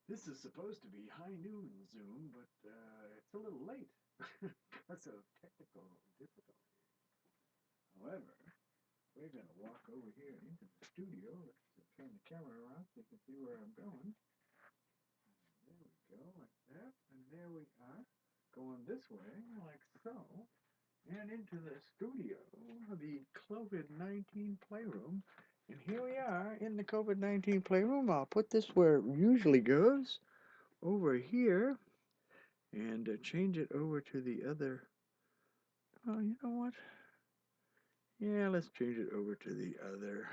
This is supposed to be high noon Zoom, but it's a little late because of technical difficulty. However, we're going to walk over here into the studio. Let's turn the camera around so you can see where I'm going. There we go, like that. And there we are, going this way, like so. And into the studio, the COVID-19 playroom. And here we are in the COVID-19 playroom. I'll put this where it usually goes, over here, and change it over to the other. Oh, you know what? Yeah, let's change it over to the other.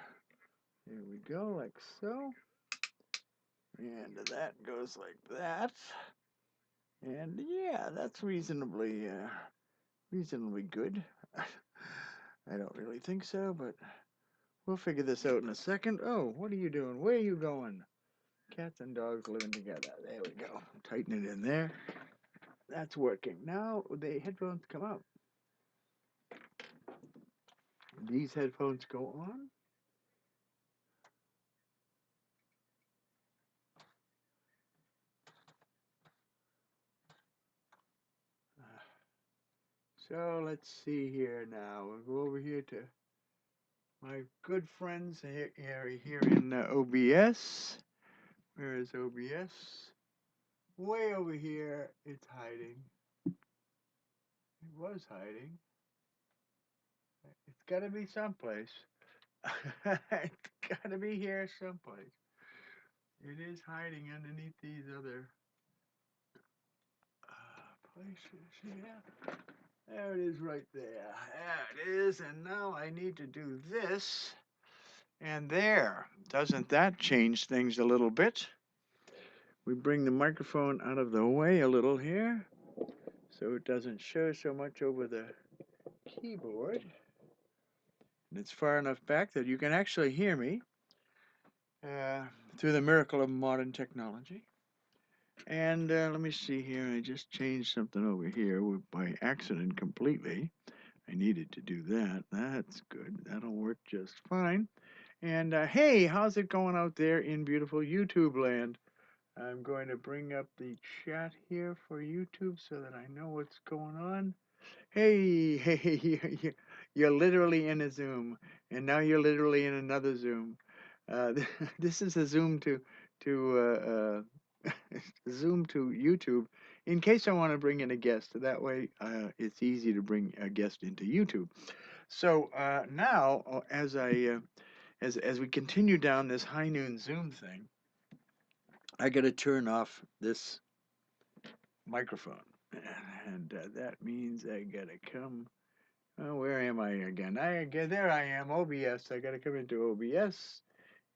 There we go, like so. And that goes like that. And yeah, that's reasonably good. I don't really think so, but we'll figure this out in a second. Oh, what are you doing? Where are you going? Cats and dogs living together. There we go. Tighten it in there. That's working. Now the headphones come out. These headphones go on. So let's see here now. We'll go over here to my good friends here in OBS. Where is OBS? Way over here. It's hiding. It was hiding. It's got to be someplace. It's got to be here someplace. It is hiding underneath these other places. Yeah. There it is right there. There it is. And now I need to do this. And there. Doesn't that change things a little bit? We bring the microphone out of the way a little here so it doesn't show so much over the keyboard. And it's far enough back that you can actually hear me uh, through the miracle of modern technology. And let me see here. I just changed something over here by accident completely. I needed to do that. That's good. That'll work just fine. And hey, how's it going out there in beautiful YouTube land? I'm going to bring up the chat here for YouTube so that I know what's going on. Hey, hey, you're literally in a Zoom, and now you're literally in another Zoom. This is a Zoom to Zoom to YouTube. In case I want to bring in a guest, that way it's easy to bring a guest into YouTube. So now, as we continue down this high noon Zoom thing, I got to turn off this microphone, and that means I got to come. Oh, where am I again? There I am. OBS. I got to come into OBS,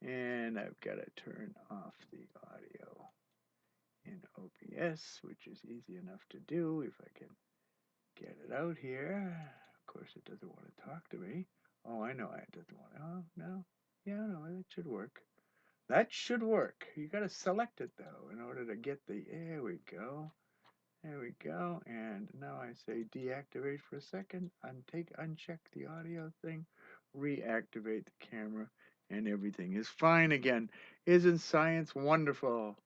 and I've got to turn off the audio in OBS, which is easy enough to do if I can get it out here. Of course, it doesn't want to talk to me. Oh, I know it doesn't want to. Oh, no. Yeah, no, that should work. That should work. You got to select it though in order to get the. There we go. There we go. And now I say deactivate for a second. Uncheck the audio thing, reactivate the camera, and everything is fine again. Isn't science wonderful?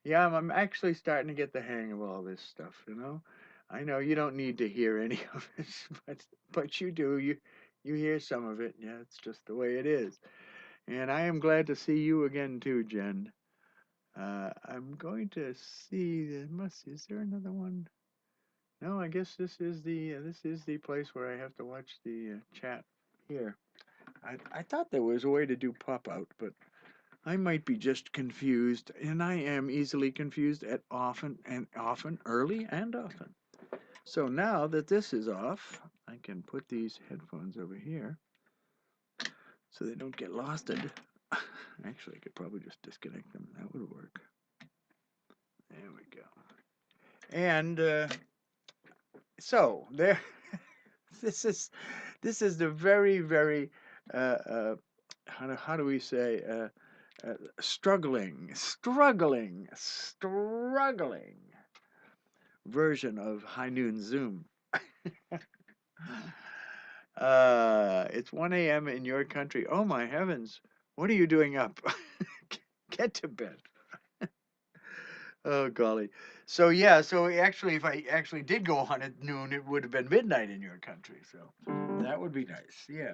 Yeah, I'm actually starting to get the hang of all this stuff, you know. I know you don't need to hear any of it, but you do. You hear some of it. Yeah, it's just the way it is. And I am glad to see you again too, Jen. I'm going to see. Is there another one? No, I guess this is the place where I have to watch the chat here. I thought there was a way to do pop out, but I might be just confused, and I am easily confused at often, early and often. So now that this is off, I can put these headphones over here so they don't get losted. Actually, I could probably just disconnect them. That would work. There we go. And so there, this is the very uh, uh, how do we say struggling version of High Noon Zoom. It's 1 a.m. in your country. Oh my heavens! What are you doing up? Get to bed. Oh golly. So yeah, so actually if I actually did go on at noon, it would have been midnight in your country. So that would be nice. Yeah.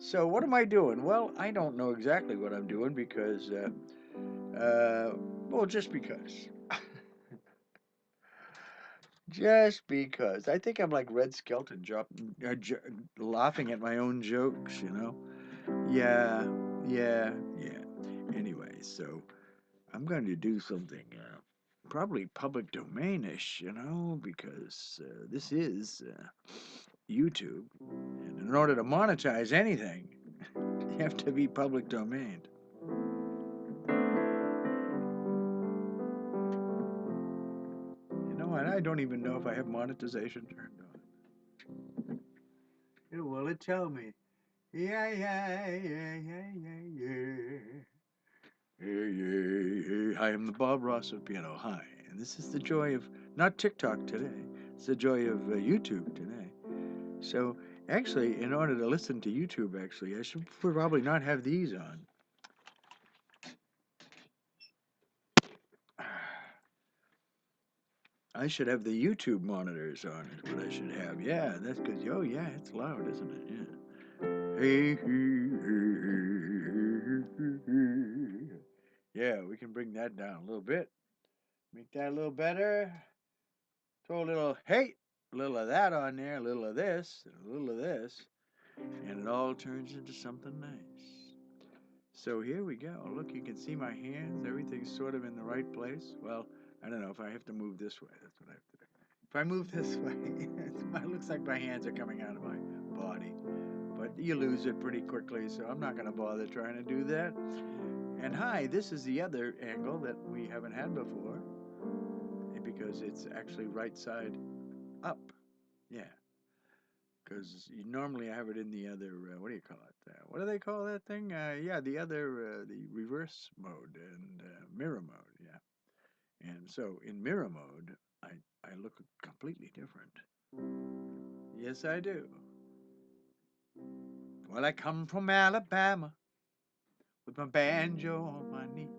So what am I doing? Well, I don't know exactly what I'm doing because well, just because. Just because. I think I'm like Red Skelton laughing at my own jokes, you know? Yeah, yeah. Anyway, so I'm going to do something probably public domainish, you know, because this is YouTube. And in order to monetize anything, you have to be public domain. You know, and I don't even know if I have monetization turned on. Will it tell me? Yeah, yeah, yeah, yeah, yeah, yeah. Hey, hey, hey. I am the Bob Ross of Piano. Hi. And this is the joy of, not TikTok today, it's the joy of YouTube today. So, actually, in order to listen to YouTube, actually, I should probably not have these on. I should have the YouTube monitors on, is what I should have. Yeah, that's good. Oh, yeah, it's loud, isn't it? Yeah. Hey, yeah, we can bring that down a little bit. Make that a little better. Throw a little, hey, a little of that on there, a little of this, and a little of this, and it all turns into something nice. So here we go. Look, you can see my hands. Everything's sort of in the right place. Well, I don't know if I have to move this way. That's what I have to do. If I move this way, it looks like my hands are coming out of my body. But you lose it pretty quickly, so I'm not going to bother trying to do that. And hi, this is the other angle that we haven't had before, because it's actually right side up. Yeah. Because you normally have it in the other, what do you call it? What do they call that thing? Yeah, the other, the reverse mode and mirror mode. Yeah. And so in mirror mode, I look completely different. Yes, I do. Well, I come from Alabama with my banjo on my knee.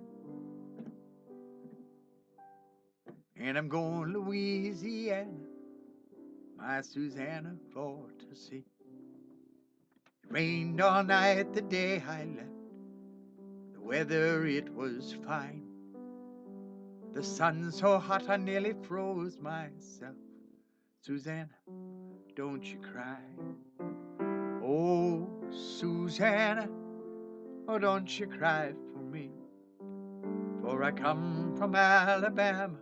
And I'm going Louisiana, my Susanna, for to see. It rained all night the day I left. The weather, it was fine. The sun so hot I nearly froze myself. Susanna, don't you cry. Oh, Susanna, oh, don't you cry for me. For I come from Alabama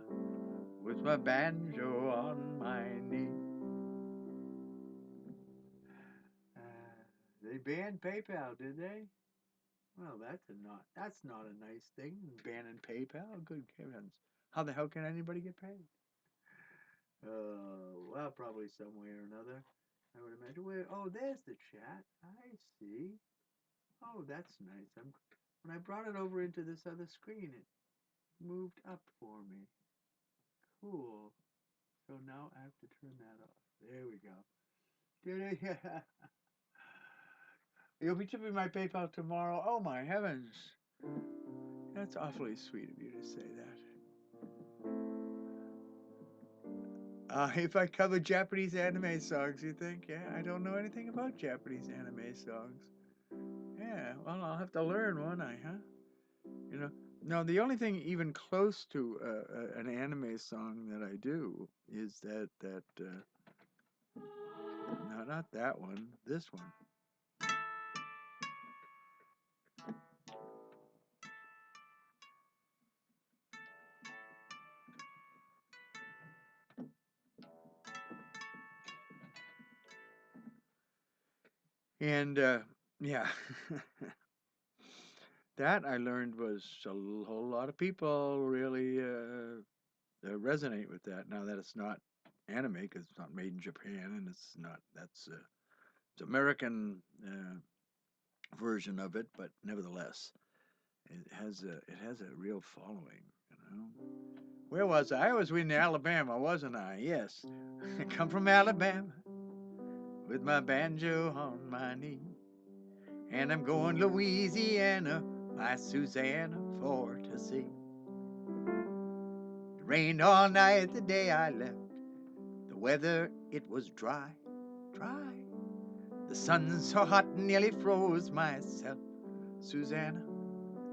with my banjo on my knee. They banned PayPal, did they? Well, that's not a nice thing. Banning PayPal, good heavens! How the hell can anybody get paid? Well, probably some way or another. I would imagine. Wait, oh, there's the chat. I see. Oh, that's nice. When I brought it over into this other screen, it moved up for me. Cool. So now I have to turn that off. There we go. Did it? Yeah. You'll be tipping my PayPal tomorrow. Oh my heavens. That's awfully sweet of you to say that. If I cover Japanese anime songs, you think? Yeah, I don't know anything about Japanese anime songs. Yeah, well, I'll have to learn, won't I, huh? You know, no, the only thing even close to an anime song that I do is no, not that one, this one. And yeah, that I learned was a whole lot of people really resonate with that. Now that it's not anime because it's not made in Japan and it's not it's American version of it, but nevertheless, it has a real following. You know, where was I? I was in Alabama, wasn't I? Yes, I come from Alabama with my banjo on my knee, and I'm going Louisiana, my Susanna, for to see. Rained all night the day I left. The weather, it was dry, dry. The sun so hot nearly froze myself. Susanna,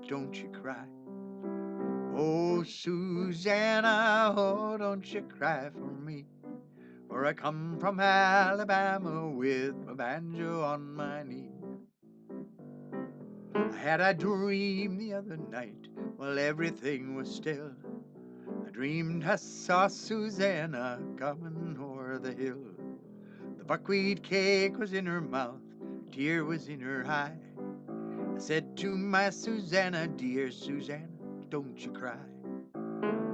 don't you cry. Oh, Susanna, oh, don't you cry for me. For I come from Alabama with my banjo on my knee. I had a dream the other night while everything was still. I dreamed I saw Susanna coming o'er the hill. The buckwheat cake was in her mouth, tear was in her eye. I said to my Susanna, dear Susanna, don't you cry.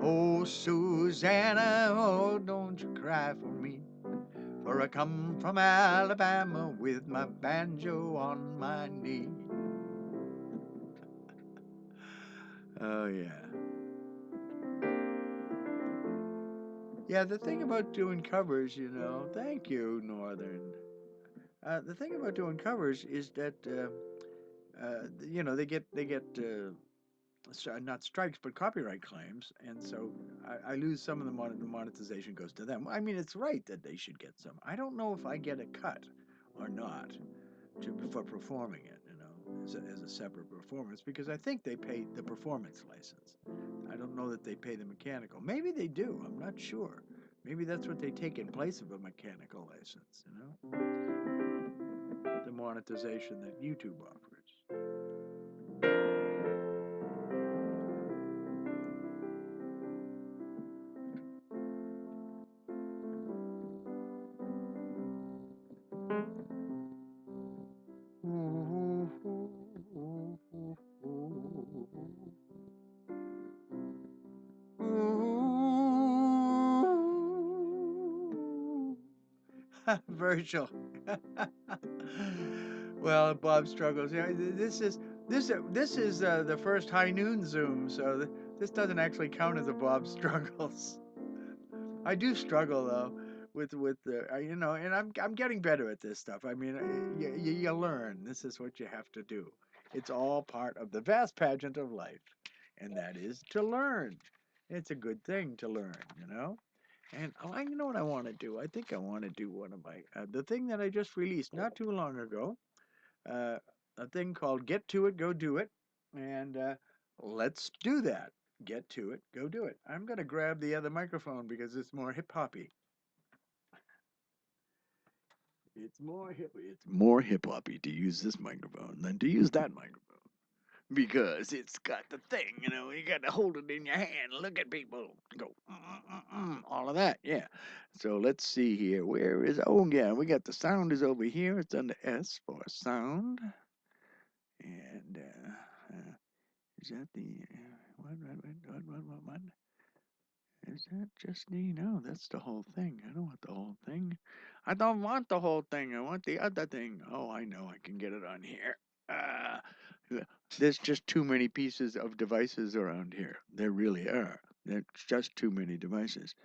Oh, Susanna, oh, don't you cry for me. For I come from Alabama with my banjo on my knee. Oh, yeah. Yeah, the thing about doing covers, thank you, Northern. The thing about doing covers is that, they get not strikes, but copyright claims, and so I lose some of the monetization goes to them. I mean, it's right that they should get some. I don't know if I get a cut or not for performing it, as a separate performance, because I think they pay the performance license. I don't know that they pay the mechanical. Maybe they do. I'm not sure. Maybe that's what they take in place of a mechanical license, the monetization that YouTube offers. Virgil. Well, Bob struggles. Yeah, this is the first high noon Zoom, so this doesn't actually count as a Bob struggles. I do struggle though with the and I'm getting better at this stuff. I mean, you learn. This is what you have to do. It's all part of the vast pageant of life, and that is to learn. It's a good thing to learn. And you know what I want to do? I think I want to do one of my the thing that I just released not too long ago. Uh, a thing called "Get to It, Go Do It," and let's do that. Get to it, go do it. I'm gonna grab the other microphone because it's more hip hoppy. It's more hip hoppy to use this microphone than to use that microphone because it's got the thing, you got to hold it in your hand, look at people, go, all of that, yeah. So let's see here. Where is, oh, yeah, we got the sound is over here. It's under S for sound. And is that the, what? Is that just the, no, that's the whole thing. I don't want the whole thing. I don't want the whole thing. I want the other thing. Oh, I know. I can get it on here. Uh, there's just too many pieces of devices around here. There really are. There's just too many devices.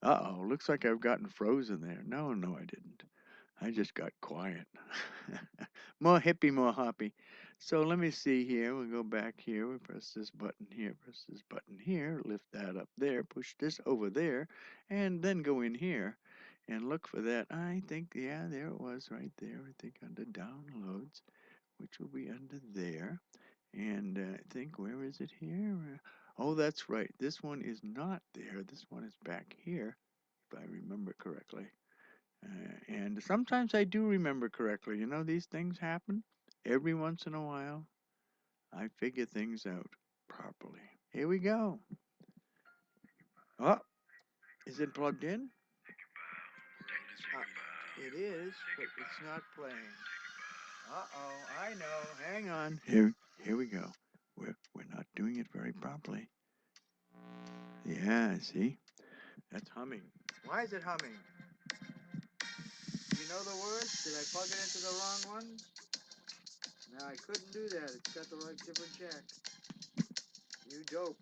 Uh-oh, looks like I've gotten frozen there. No, no, I didn't. I just got quiet. More hippie, more hoppy. So let me see here. We'll go back here. We press this button here, press this button here, lift that up there, push this over there, and then go in here and look for that. I think, yeah, there it was right there. I think under downloads, which will be under there. And I think, where is it here? Oh, that's right. This one is not there. This one is back here, if I remember correctly. And sometimes I do remember correctly. These things happen every once in a while. I figure things out properly. Here we go. Oh, is it plugged in? It is, but it's not playing. Uh-oh, I know. Hang on. Here we go. We're not doing it very properly. Yeah, see? That's humming. Why is it humming? Do you know the words? Did I plug it into the wrong ones? No, I couldn't do that. It's got the right different jack. You dope.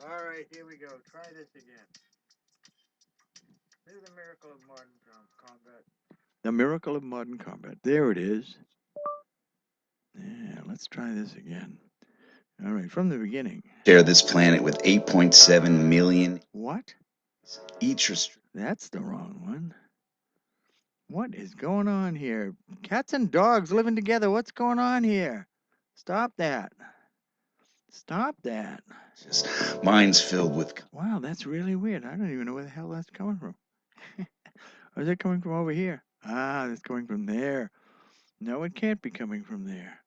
All right, here we go. Try this again. This is the miracle of modern combat. The miracle of modern combat. There it is. Yeah, let's try this again. All right, from the beginning. Share this planet with 8.7 million. What? Each That's the wrong one. What is going on here? Cats and dogs living together. What's going on here? Stop that. Stop that. minds filled with. Wow, that's really weird. I don't even know where the hell that's coming from. Or is it coming from over here? Ah, it's coming from there. No, it can't be coming from there.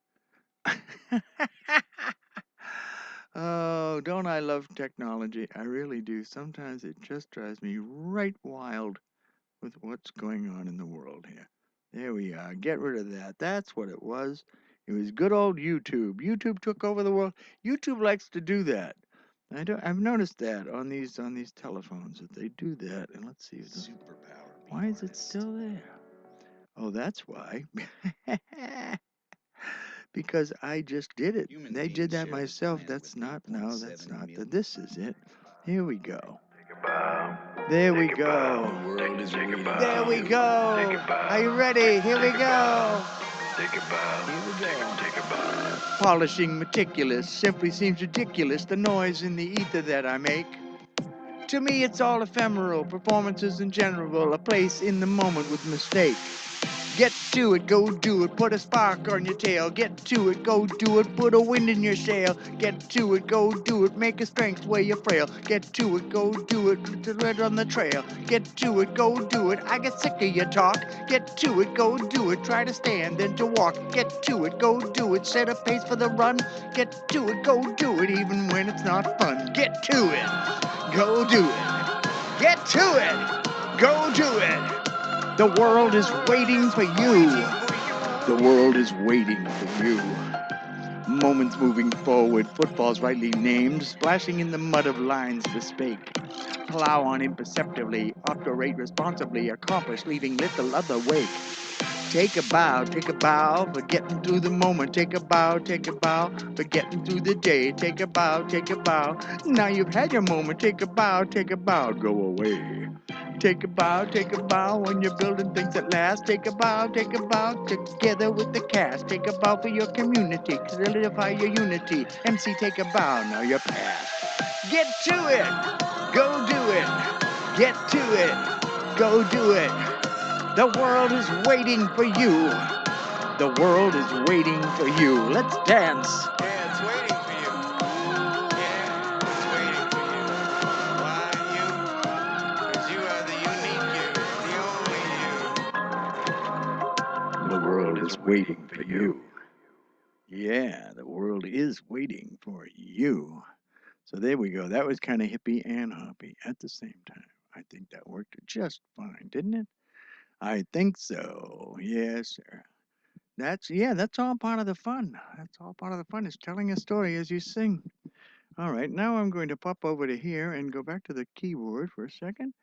Oh, don't I love technology? I really do. Sometimes it just drives me right wild with what's going on in the world here. There we are. Get rid of that. That's what it was. It was good old YouTube. YouTube took over the world. YouTube likes to do that. I've noticed that on these telephones that they do that. And let's see. Superpower. Why is it still there? Oh, that's why. Because I just did it. They did that myself. That's not. This is it. Here we go. There we go. The world is waiting. There we go. Are you ready? Here we go. Take a bow. Here we go. Take a bow. Polishing meticulous simply seems ridiculous. The noise in the ether that I make. To me, it's all ephemeral. Performances in general. A place in the moment with mistake. Get to it, go do it, put a spark on your tail. Get to it, go do it, put a wind in your sail. Get to it, go do it, make a strength where you're frail. Get to it, go do it, to red on the trail. Get to it, go do it, I get sick of your talk. Get to it, go do it, try to stand, then to walk. Get to it, go do it, set a pace for the run. Get to it, go do it, even when it's not fun. Get to it, go do it. Get to it, go do it. The world is waiting for you. The world is waiting for you. Moments moving forward, footfalls rightly named, splashing in the mud of lines bespake. Plow on imperceptibly, operate responsibly, accomplish, leaving little other wake. Take a bow for getting through the moment. Take a bow for getting through the day. Take a bow. Now you've had your moment. Take a bow, go away. Take a bow when you're building things that last. Take a bow together with the cast. Take a bow for your community, solidify your unity. MC, take a bow, now you're past. Get to it, go do it. Get to it, go do it. The world is waiting for you. The world is waiting for you. Let's dance. Yeah, it's waiting for you. Yeah, it's waiting for you. Why you? 'Cause you are the unique you, the only you. The world is waiting for you. Yeah, the world is waiting for you. So there we go. That was kind of hippie and hoppy at the same time. I think that worked just fine, didn't it? I think so. Yes, sir. That's all part of the fun. That's all part of the fun is telling a story as you sing. All right, now I'm going to pop over to here and go back to the keyboard for a second,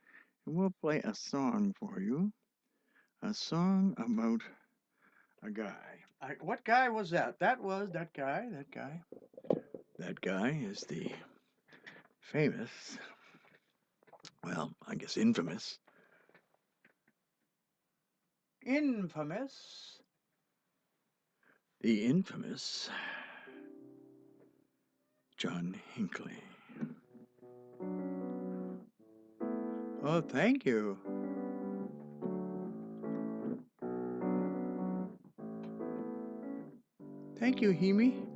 and we'll play a song for you. A song about a guy. What guy was that? That was that guy. That guy is the famous, well, I guess infamous the infamous John Hinckley. Oh, thank you. Thank you, Heme.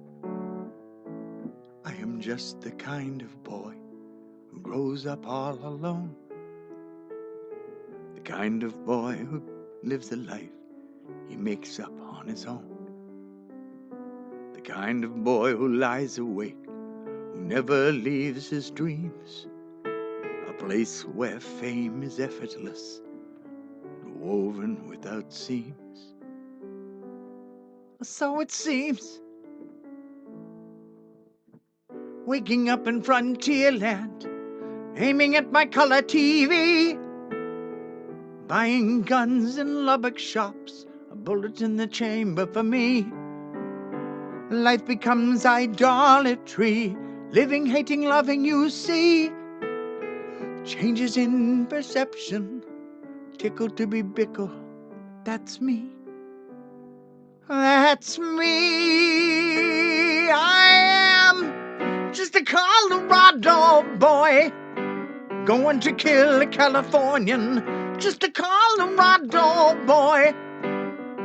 I am just the kind of boy who grows up all alone. The kind of boy who lives a life he makes up on his own. The kind of boy who lies awake, who never leaves his dreams. A place where fame is effortless, woven without seams. So it seems. Waking up in Frontierland, aiming at my color TV, buying guns in Lubbock shops, a bullet in the chamber for me. Life becomes idolatry, living, hating, loving, you see. Changes in perception, tickled to be bickle, that's me. That's me. I am Colorado boy, going to kill a Californian. Just a Colorado boy.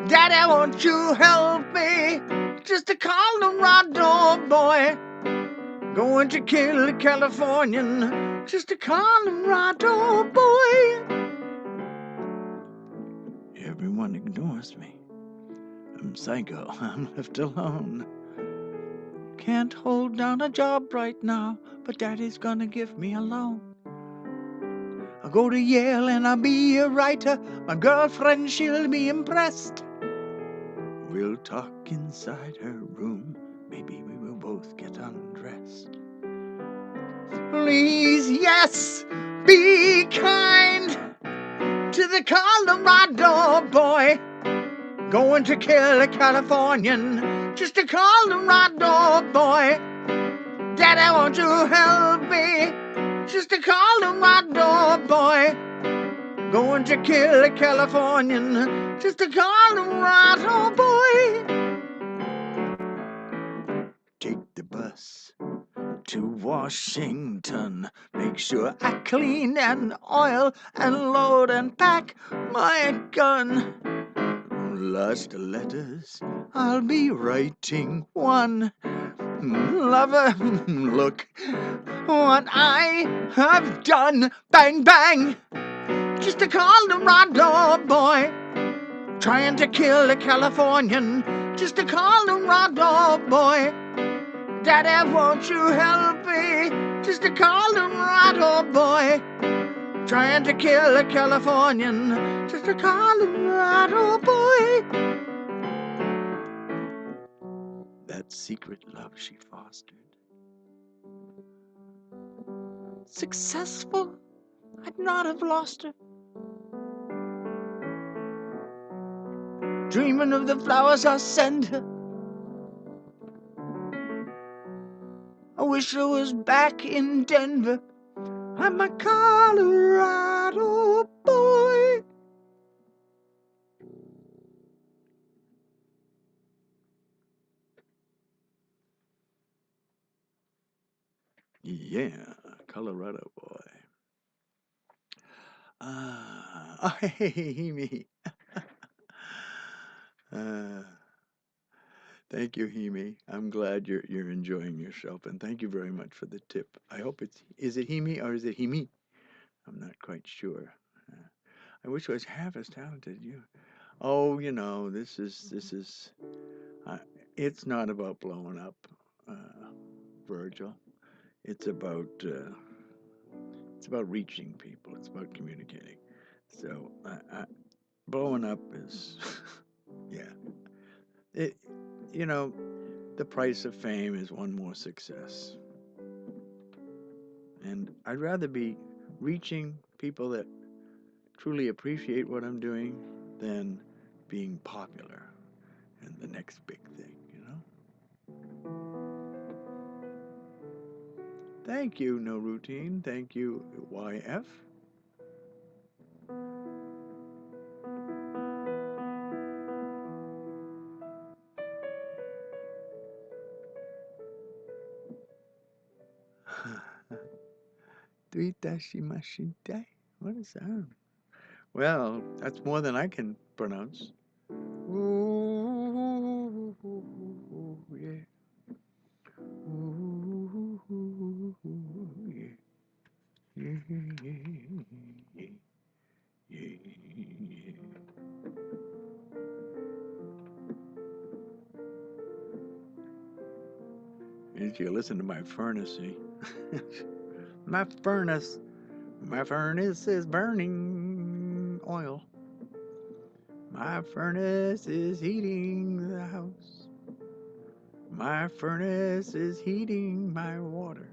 Daddy, won't you help me? Just a Colorado boy, going to kill a Californian. Just a Colorado boy. Everyone ignores me. I'm psycho. I'm left alone. Can't hold down a job right now, but Daddy's gonna give me a loan. I'll go to Yale and I'll be a writer. My girlfriend, she'll be impressed. We'll talk inside her room. Maybe we will both get undressed. Please, yes, be kind to the Colorado boy, going to kill a Californian. Just a Colorado boy. Daddy, won't you help me? Just a Colorado boy, going to kill a Californian. Just a Colorado boy. Take the bus to Washington. Make sure I clean and oil and load and pack my gun. Last letters I'll be writing one. Lover, look what I have done. Bang, bang. Just a Colorado boy, trying to kill a Californian. Just a Colorado boy. Daddy, won't you help me? Just a Colorado boy, trying to kill a Californian. Just a Colorado boy. That secret love she fostered. Successful, I'd not have lost her. Dreaming of the flowers I'll send her. I wish I was back in Denver. I'm a Colorado boy. Yeah, Colorado boy. Hey, Heme. Thank you, Heme. I'm glad you're enjoying yourself, and thank you very much for the tip. I hope is it Heme or is it Heme? I'm not quite sure. I wish I was half as talented as you. Oh, this is. It's not about blowing up, Virgil. It's about reaching people. It's about communicating. So blowing up is, yeah. It, the price of fame is one more success. And I'd rather be reaching people that truly appreciate what I'm doing than being popular and the next big thing. Thank you, No Routine. Thank you, YF. Tuitashimashite. What is that? Well, that's more than I can pronounce. Ooh, yeah. Ooh, yeah. Yeah, yeah, yeah, yeah, yeah. As you listen to my furnace, see? my furnace, my furnace is burning oil. My furnace is heating the house. My furnace is heating my water.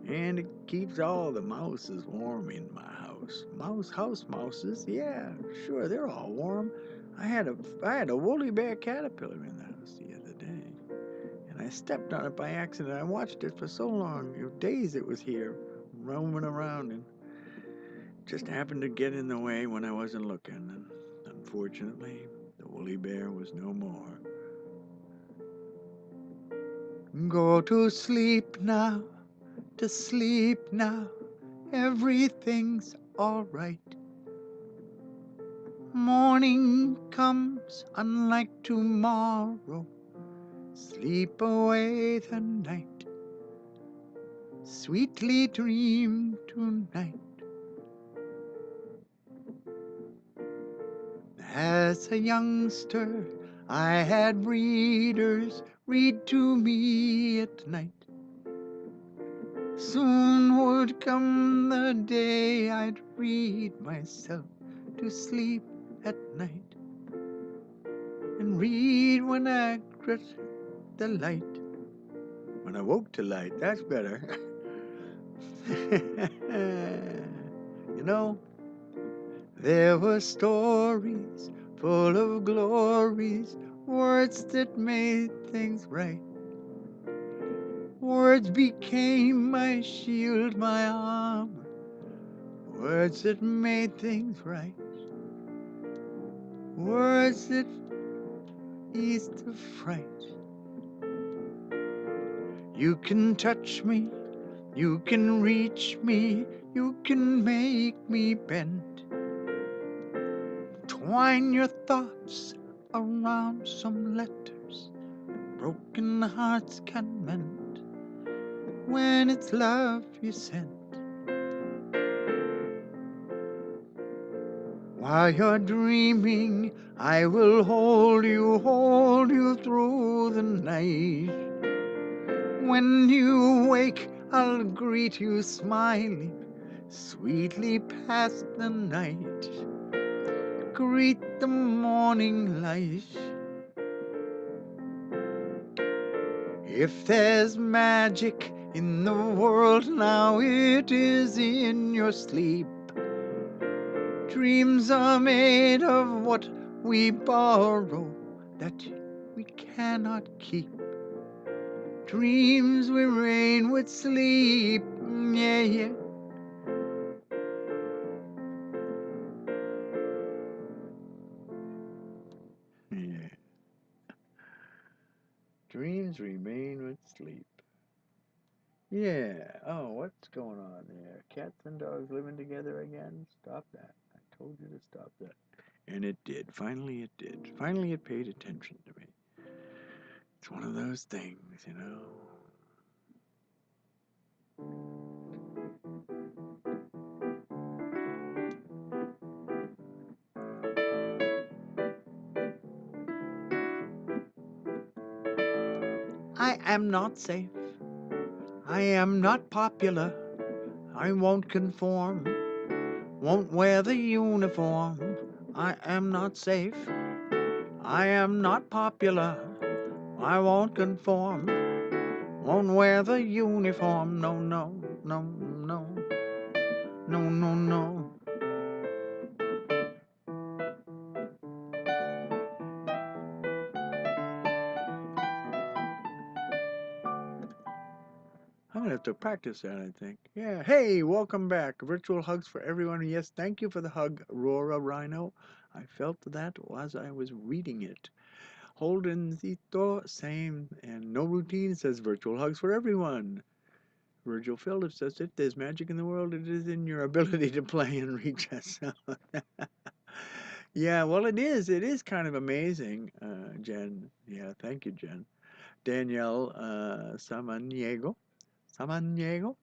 And it keeps all the mouses warm in my house. House mouses, yeah, sure, they're all warm. I had a woolly bear caterpillar in the house the other day, and I stepped on it by accident. I watched it for so long, days it was here, roaming around, and just happened to get in the way when I wasn't looking. And unfortunately, the woolly bear was no more. Go to sleep now, to sleep now. Everything's alright. Morning comes unlike tomorrow. Sleep away the night. Sweetly dream tonight. As a youngster, I had readers read to me at night. Soon would come the day I'd read myself to sleep at night, and read when I got the light. When I woke to light, that's better. You know, there were stories full of glories, words that made things right. Words became my shield, my armor, words that made things right. Words that eased the fright. You can touch me, you can reach me, you can make me bend. Twine your thoughts around some letters broken hearts can mend when it's love you send. While you're dreaming, I will hold you through the night. When you wake, I'll greet you smiling, sweetly past the night. Greet the morning light. If there's magic in the world now, it is in your sleep. Dreams are made of what we borrow that we cannot keep. Dreams we rain with sleep, yeah, yeah. Yeah. Dreams remain with sleep. Yeah. Oh, what's going on there? Cats and dogs living together again? Stop that. I told you to stop that. And it did. Finally, it did. Finally, it paid attention to me. It's one of those things, you know. I am not safe. I am not popular. I won't conform. Won't wear the uniform. I am not safe. I am not popular. I won't conform. Won't wear the uniform. No, no, no, no. No, no, no. I'm gonna have to practice that, I think. Yeah. Hey, welcome back. Virtual hugs for everyone. Yes, thank you for the hug, Aurora Rhino. I felt that as I was reading it. Holdencito, same, and no routine says virtual hugs for everyone. Virgil Phillips says if there's magic in the world, it is in your ability to play and reach us. Yeah, well, it is. It is kind of amazing, Jen. Yeah, thank you, Jen. Danielle Samaniego. Samaniego.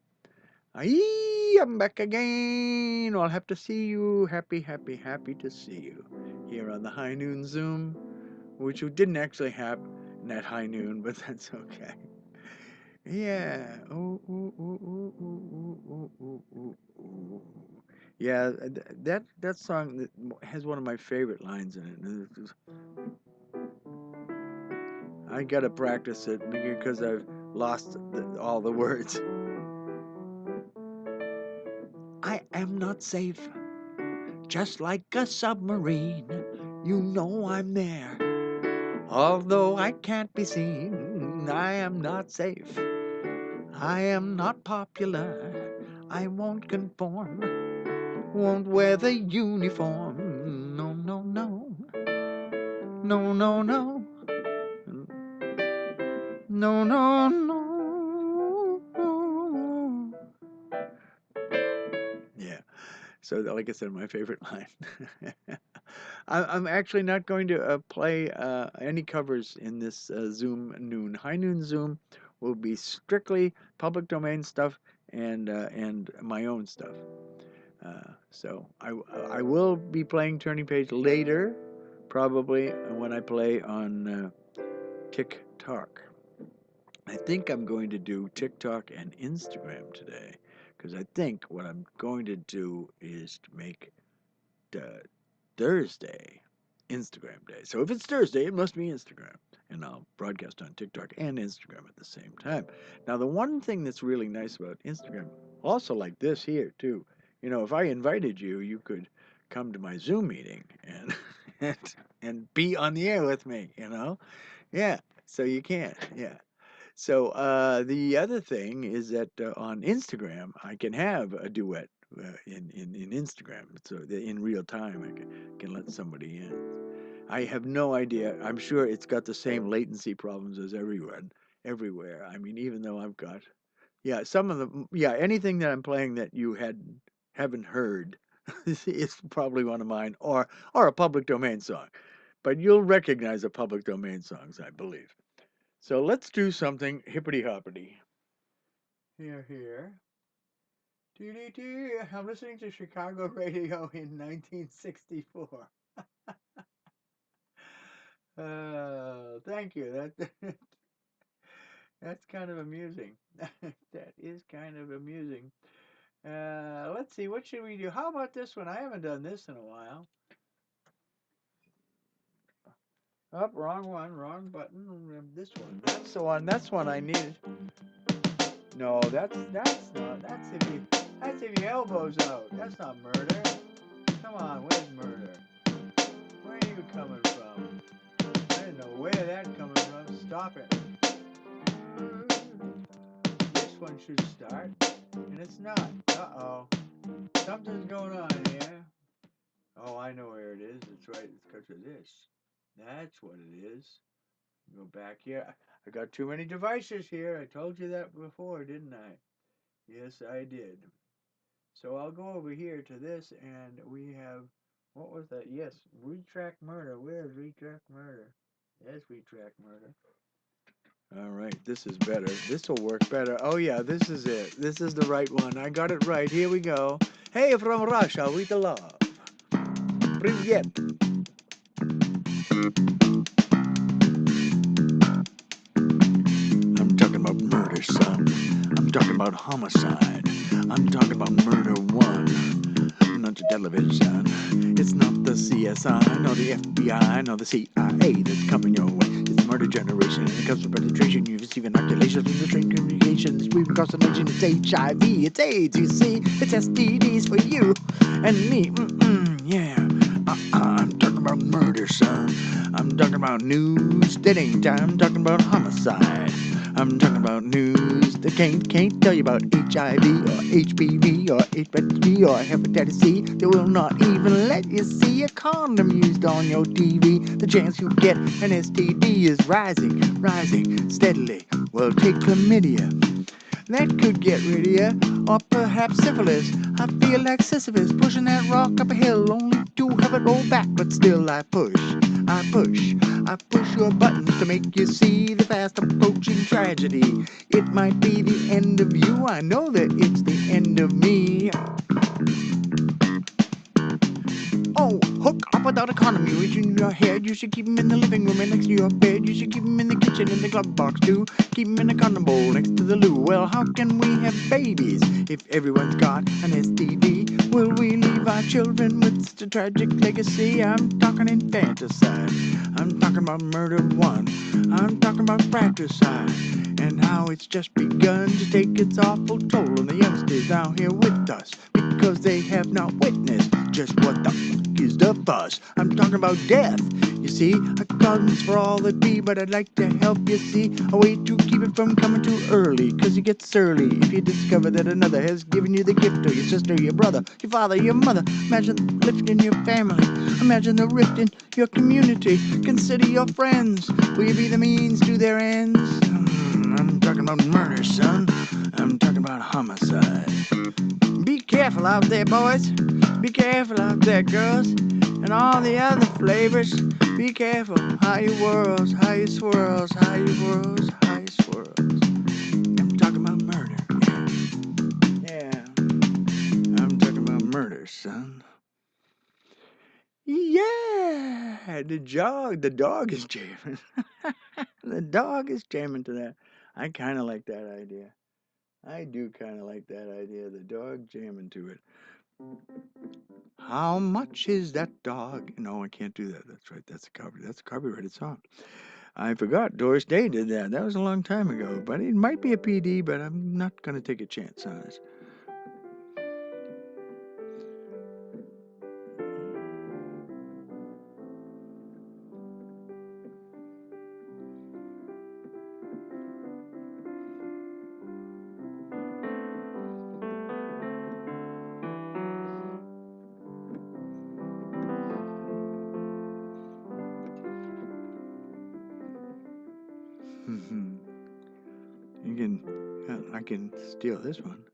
Aye, I'm back again. I'll have to see you. Happy, happy, happy to see you here on the High Noon Zoom, which we didn't actually have at high noon, but that's okay. Yeah. Ooh, ooh, ooh, ooh, ooh, ooh, ooh, ooh, ooh. Yeah, that song has one of my favorite lines in it. I gotta practice it because I've lost all the words. I am not safe, just like a submarine. You know I'm there, although I can't be seen. I am not safe. I am not popular. I won't conform. Won't wear the uniform. No, no, no. No, no, no. No, no, no. Yeah. So, like I said, my favorite line. I'm actually not going to play any covers in this Zoom Noon. High Noon Zoom will be strictly public domain stuff and my own stuff. So I will be playing Turning Page later, probably when I play on TikTok. I think I'm going to do TikTok and Instagram today because I think what I'm going to do is to make Thursday Instagram day. So if it's Thursday, it must be Instagram. And I'll broadcast on TikTok and Instagram at the same time. Now, the one thing that's really nice about Instagram, also like this here, too, if I invited you, you could come to my Zoom meeting and and be on the air with me. Yeah, so you can. Yeah. So the other thing is that on Instagram, I can have a duet in Instagram. So in real time, I can let somebody in. I have no idea. I'm sure it's got the same latency problems as everywhere. I mean, even though I've got, yeah, some of the, yeah, anything that I'm playing that you haven't heard is probably one of mine or a public domain song. But you'll recognize the public domain songs, I believe. So let's do something hippity hoppity. Here. Doo-doo-doo. I'm listening to Chicago radio in 1964. Thank you. That's kind of amusing. That is kind of amusing. Let's see. What should we do? How about this one? I haven't done this in a while. Oh, wrong one. Wrong button. This one. That's the one. That's one I needed. No, that's not. That's if your elbow's out. That's not murder. Come on, where's murder? Where are you coming from? I didn't know where that coming from. Stop it. This one should start, and it's not. Uh-oh. Something's going on here. Oh, I know where it is. It's right. It's because of this. That's what it is. Go back here. I got too many devices here. I told you that before, didn't I? Yes, I did. So I'll go over here to this, and we have, what was that? Yes, retrack murder. Where's retrack murder? Yes, retrack murder. All right, this is better. This will work better. Oh yeah, this is it. This is the right one. I got it right. Here we go. Hey, from Russia, with the love. Привет. I'm talking about murder, son. I'm talking about homicide. I'm talking about murder one. Not your television. It's not the CSI, nor the FBI, nor the CIA that's coming your way. It's murder generation, and it comes from penetration. You receive inoculations from the train communications. We've across the nation. It's HIV, it's AIDS, you see. It's STDs for you and me. Yeah. I'm talking about murder, son. I'm talking about news that ain't. I'm talking about homicide. I'm talking about news that can't tell you about HIV or HPV or HPV or hepatitis C. They will not even let you see a condom used on your TV. The chance you get an STD is rising steadily. Well, take chlamydia. That could get rid of you, or perhaps syphilis. I feel like Sisyphus pushing that rock up a hill, only to have it roll back, but still I push your buttons to make you see the fast approaching tragedy. It might be the end of you, I know that it's the end of me. Oh, hook up without economy, reaching in your head. You should keep him in the living room and next to your bed. You should keep him in the kitchen, in the glove box too. Keep him in a condom bowl next to the loo. Well, how can we have babies if everyone's got an STD? Will we leave our children with such a tragic legacy? I'm talking infanticide. I'm talking about murder one. I'm talking about fratricide. And how it's just begun to take its awful toll on the youngsters out here with us, because they have not witnessed just what the fuck is the fuss. I'm talking about death. You see, I mountains for all that be, but I'd like to help you see a way to keep it from coming too early. 'Cause you get surly if you discover that another has given you the gift, or your sister, your brother, your father, your mother. Imagine the rift in your family. Imagine the rift in your community. Consider your friends. Will you be the means to their ends? I'm talking about murder, son. I'm talking about homicide. Be careful out there, boys. Be careful out there, girls. And all the other flavors. Be careful how you whirls, how you swirls, how you whirls, how you swirls. I'm talking about murder. Yeah. I'm talking about murder, son. Yeah. The dog is jamming. The dog is jamming to that. I kind of like that idea. I do kind of like that idea. The dog jamming to it. How much is that dog? No, I can't do that. That's right. That's a copyrighted song. I forgot Doris Day did that. That was a long time ago. But it might be a PD, but I'm not going to take a chance on it. I can steal this one.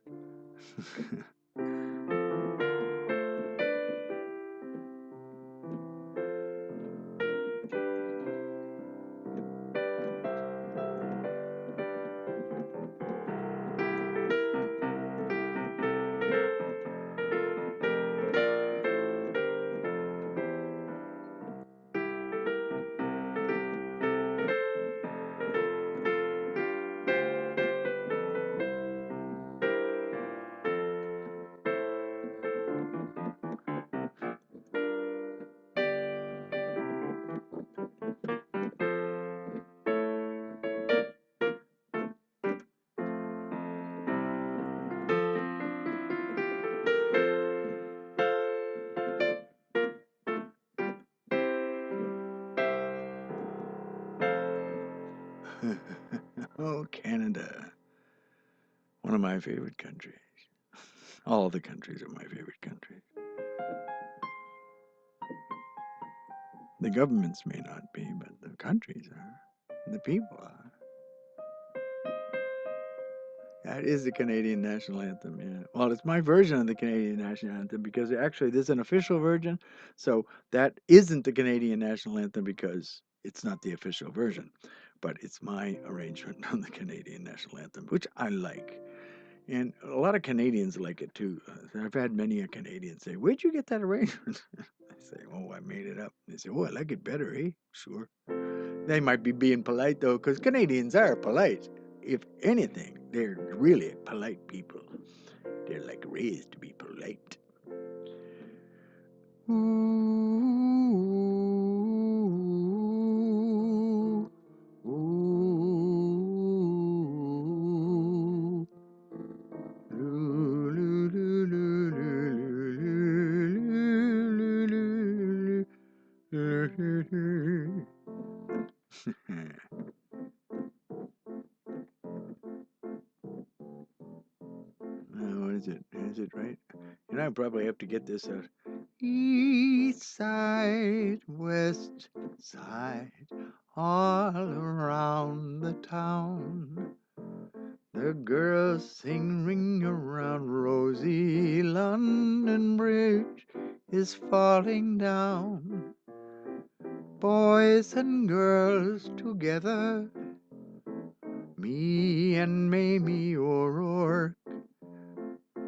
Oh, Canada. One of my favorite countries. All the countries are my favorite countries. The governments may not be, but the countries are. The people are. That is the Canadian national anthem, yeah. Well, it's my version of the Canadian national anthem because actually there's an official version. So that isn't the Canadian national anthem because it's not the official version. But it's my arrangement of the Canadian national anthem, which I like. And a lot of Canadians like it too. I've had many a Canadian say, "Where'd you get that arrangement?" I say, "Oh, I made it up." They say, "Oh, I like it better, eh?" Sure. They might be being polite though, because Canadians are polite. If anything, they're really polite people. They're like raised to be polite. Ooh, ooh, what is it? Is it right? You know, I probably have to get this out. East side, west side, all around the town. The girls sing ring around Rosie, London Bridge is falling down. Boys and girls together, me and Mamie O'Rourke,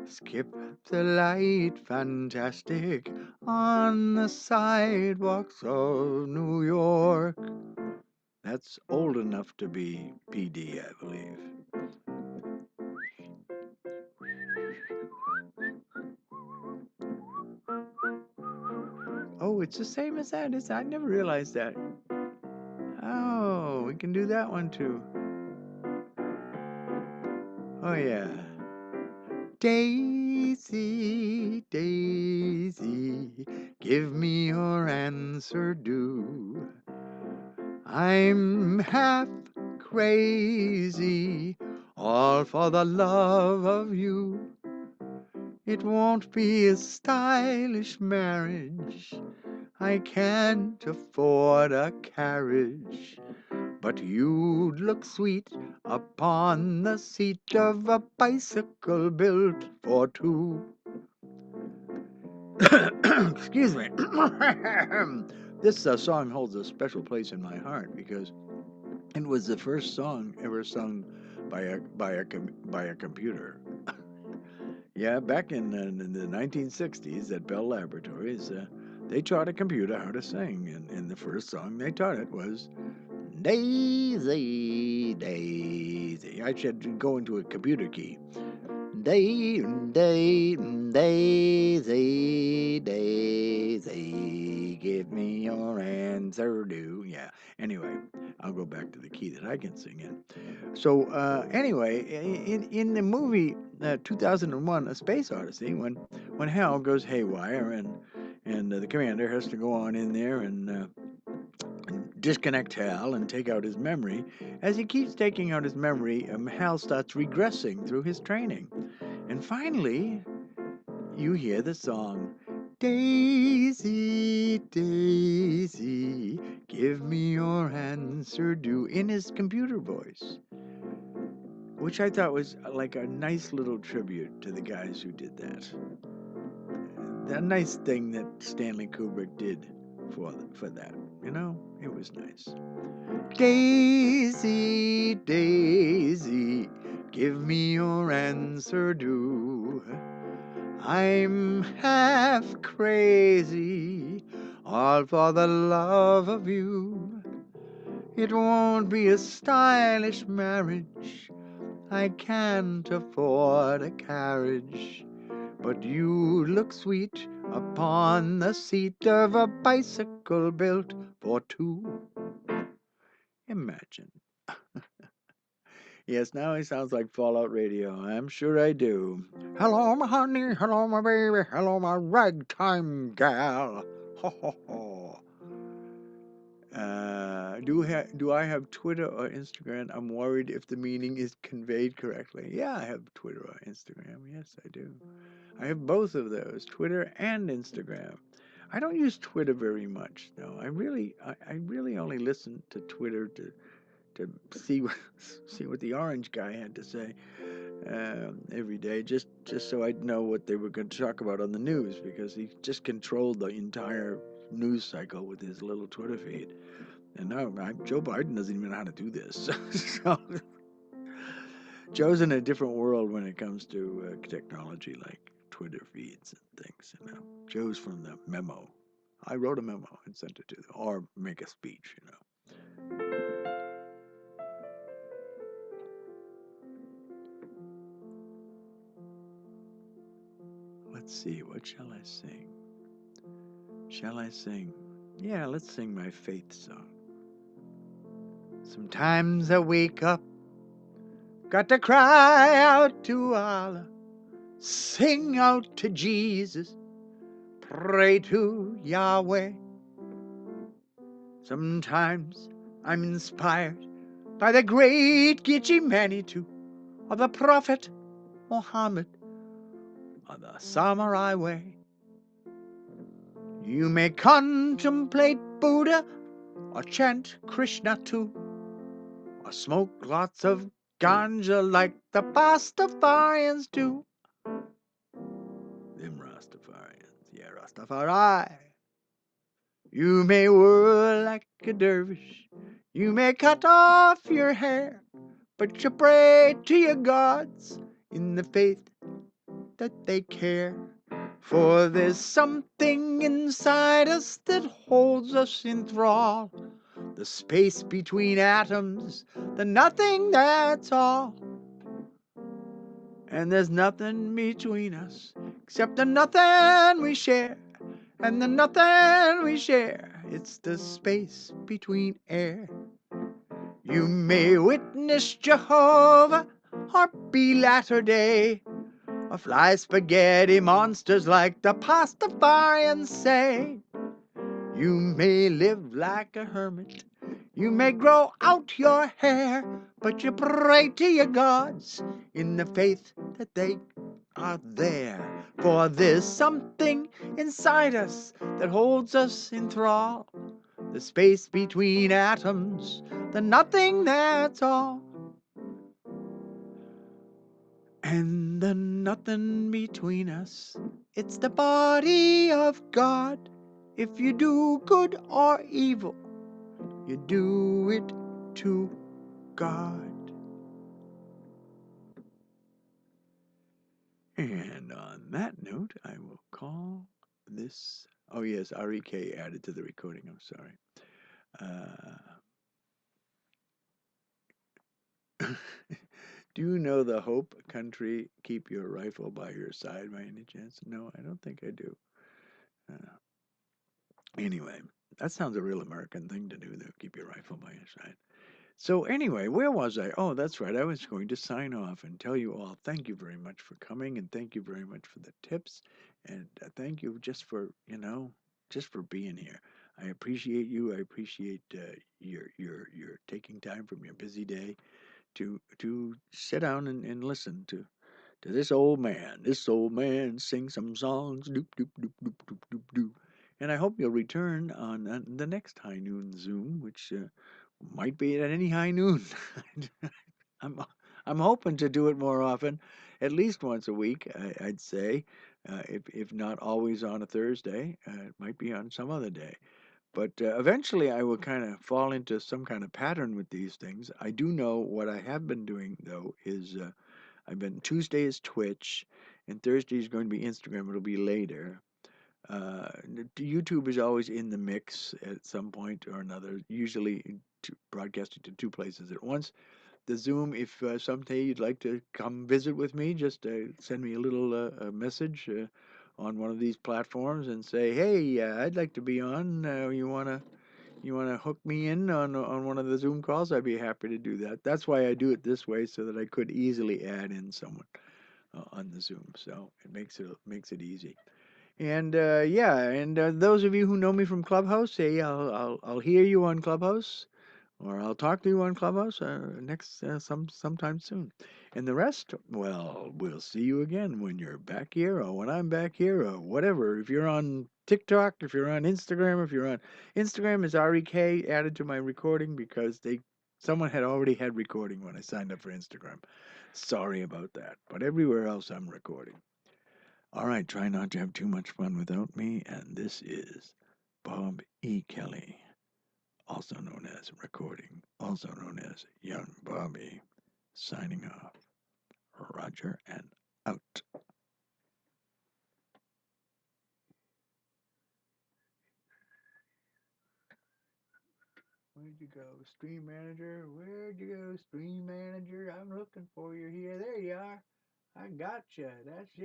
skip the light fantastic on the sidewalks of New York. That's old enough to be PD, I believe. Oh, it's the same as that. I never realized that. Oh, we can do that one too. Oh, yeah. Daisy, Daisy, give me your answer due. I'm half crazy, all for the love of you. It won't be a stylish marriage. I can't afford a carriage. But you'd look sweet upon the seat of a bicycle built for two. Excuse me. This song holds a special place in my heart because it was the first song ever sung by a computer. Yeah, back in the 1960s at Bell Laboratories, they taught a computer how to sing, and the first song they taught it was Daisy, Daisy. I should go into a computer key. Daisy, Daisy, give me your answer, do. Yeah, anyway, I'll go back to the key that I can sing in. So, anyway, in the movie 2001 A Space Odyssey, when Hal goes haywire and the commander has to go on in there and disconnect Hal and take out his memory. As he keeps taking out his memory, Hal starts regressing through his training. And finally, you hear the song, Daisy, Daisy, give me your answer due, in his computer voice, which I thought was like a nice little tribute to the guys who did that. A nice thing that Stanley Kubrick did for that. You know, it was nice. Daisy, Daisy, give me your answer due. I'm half crazy, all for the love of you. It won't be a stylish marriage. I can't afford a carriage. But you look sweet upon the seat of a bicycle built for two. Imagine. Yes, now he sounds like Fallout Radio. I'm sure I do. Hello, my honey. Hello, my baby. Hello, my ragtime gal. Ho, ho, ho. Do I have Twitter or Instagram? I'm worried if the meaning is conveyed correctly. Yeah, I have Twitter or Instagram. Yes, I do. I have both of those, Twitter and Instagram. I don't use Twitter very much, though. I really only listen to Twitter to see see what the orange guy had to say every day, just so I'd know what they were going to talk about on the news, because he just controlled the entire news cycle with his little Twitter feed. And now Joe Biden doesn't even know how to do this. So Joe's in a different world when it comes to technology, like Twitter feeds and things. You know, Joe's from the memo. I wrote a memo and sent it to them, or make a speech. You know. Let's see. What shall I sing? Shall I sing? Yeah, let's sing my faith song. Sometimes I wake up, got to cry out to Allah, sing out to Jesus, pray to Yahweh. Sometimes I'm inspired by the great Gitchi Manitou of the Prophet Muhammad of the Samurai way. You may contemplate Buddha or chant Krishna too, or smoke lots of ganja like the Pastafarians do. Them Rastafarians, yeah, Rastafari. You may whirl like a dervish, you may cut off your hair, but you pray to your gods in the faith that they care. For there's something inside us that holds us in thrall, the space between atoms, the nothing that's all. And there's nothing between us except the nothing we share. And the nothing we share, it's the space between air. You may witness Jehovah or be Latter Day, or fly spaghetti monsters like the Pastafarians say. You may live like a hermit You may grow out your hair, but you pray to your gods in the faith that they are there. For there's something inside us that holds us in thrall. The space between atoms, the nothing that's all. And the nothing between us, it's the body of God. If you do good or evil, you do it to God. And on that note, I will call this. Oh, yes, REK added to the recording. I'm sorry. Do you know the Hope Country? Keep your rifle by your side by any chance? No, I don't think I do. Uh, anyway, that sounds a real American thing to do, though. Keep your rifle by your side. So anyway, where was I? Oh, that's right. I was going to sign off and tell you all thank you very much for coming and thank you very much for the tips and thank you just for, just for being here. I appreciate you. I appreciate your taking time from your busy day to sit down and listen to this old man. This old man sing some songs. Doop doop doop doop doop doop doop. And I hope you'll return on the next High Noon Zoom, which might be at any high noon. I'm I'm hoping to do it more often, at least once a week. I'd say, if not always on a Thursday, it might be on some other day. But eventually, I will kind of fall into some kind of pattern with these things. I do know what I have been doing though is I've been Tuesday is Twitch, and Thursday is going to be Instagram. It'll be later. YouTube is always in the mix at some point or another, usually broadcasting to two places at once. The Zoom, if someday you'd like to come visit with me, just send me a little message on one of these platforms and say, "Hey, I'd like to be on. You wanna hook me in on one of the Zoom calls? I'd be happy to do that. That's why I do it this way, so that I could easily add in someone on the Zoom. So it makes it easy. And yeah, and those of you who know me from Clubhouse, say I'll hear you on Clubhouse, or I'll talk to you on Clubhouse next sometime soon. And the rest, well, we'll see you again when you're back here, or when I'm back here, or whatever. If you're on TikTok, if you're on Instagram, if you're on Instagram, is REK added to my recording because someone had already had recording when I signed up for Instagram. Sorry about that, but everywhere else I'm recording. All right, try not to have too much fun without me. And this is Bob E. Kelly, also known as Recording, also known as Young Bobby, signing off. Roger and out. Where'd you go, Stream Manager? Where'd you go, Stream Manager? I'm looking for you here. There you are. I got you. That's it.